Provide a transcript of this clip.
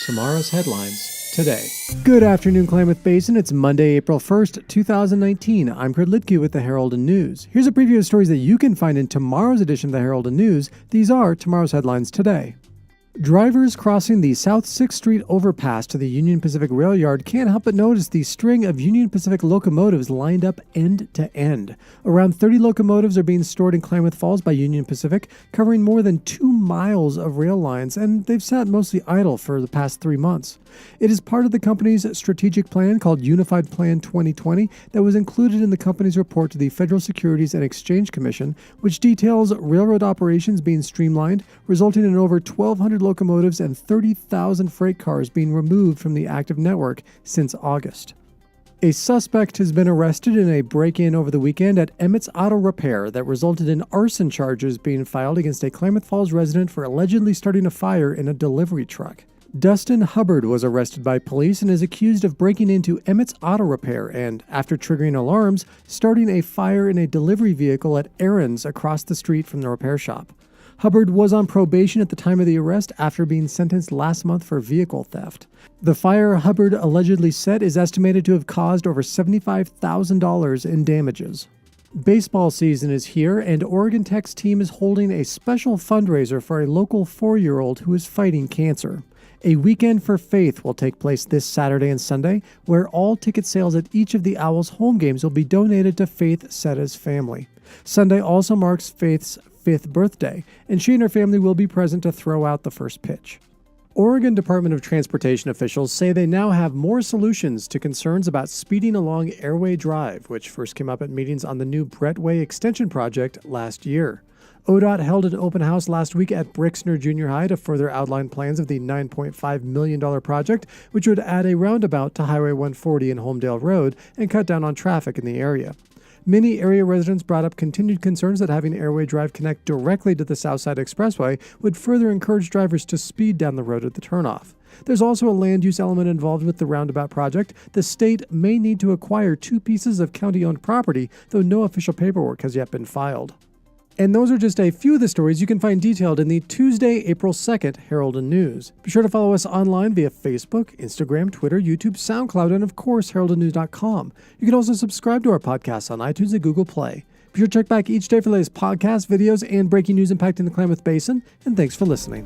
Tomorrow's headlines today. Good afternoon, Klamath Basin. It's Monday, April 1st, 2019. I'm Kurt Liedtke with the Herald and News. Here's a preview of stories that you can find in tomorrow's edition of the Herald and News. These are tomorrow's headlines today. Drivers crossing the South 6th Street overpass to the Union Pacific Rail Yard can't help but notice the string of Union Pacific locomotives lined up end to end. Around 30 locomotives are being stored in Klamath Falls by Union Pacific, covering more than 2 miles of rail lines, and they've sat mostly idle for the past 3 months. It is part of the company's strategic plan called Unified Plan 2020 that was included in the company's report to the Federal Securities and Exchange Commission, which details railroad operations being streamlined, resulting in over 1,200 locomotives and 30,000 freight cars being removed from the active network since August. A suspect has been arrested in a break-in over the weekend at Emmett's Auto Repair that resulted in arson charges being filed against a Klamath Falls resident for allegedly starting a fire in a delivery truck. Dustin Hubbard was arrested by police and is accused of breaking into Emmett's Auto Repair and, after triggering alarms, starting a fire in a delivery vehicle at Aaron's across the street from the repair shop. Hubbard was on probation at the time of the arrest after being sentenced last month for vehicle theft. The fire Hubbard allegedly set is estimated to have caused over $75,000 in damages. Baseball season is here, and Oregon Tech's team is holding a special fundraiser for a local 4-year-old who is fighting cancer. A Weekend for Faith will take place this Saturday and Sunday, where all ticket sales at each of the Owls' home games will be donated to Faith Setta's family. Sunday also marks Faith's 5th birthday, and she and her family will be present to throw out the first pitch. Oregon Department of Transportation officials say they now have more solutions to concerns about speeding along Airway Drive, which first came up at meetings on the new Brett-Way Extension project last year. ODOT held an open house last week at Brixner Junior High to further outline plans of the $9.5 million project, which would add a roundabout to Highway 140 and Homedale Road and cut down on traffic in the area. Many area residents brought up continued concerns that having Airway Drive connect directly to the Southside Expressway would further encourage drivers to speed down the road at the turnoff. There's also a land use element involved with the roundabout project. The state may need to acquire 2 pieces of county-owned property, though no official paperwork has yet been filed. And those are just a few of the stories you can find detailed in the Tuesday, April 2nd Herald and News. Be sure to follow us online via Facebook, Instagram, Twitter, YouTube, SoundCloud, and of course, heraldandnews.com. You can also subscribe to our podcasts on iTunes and Google Play. Be sure to check back each day for the latest podcasts, videos, and breaking news impacting the Klamath Basin, and thanks for listening.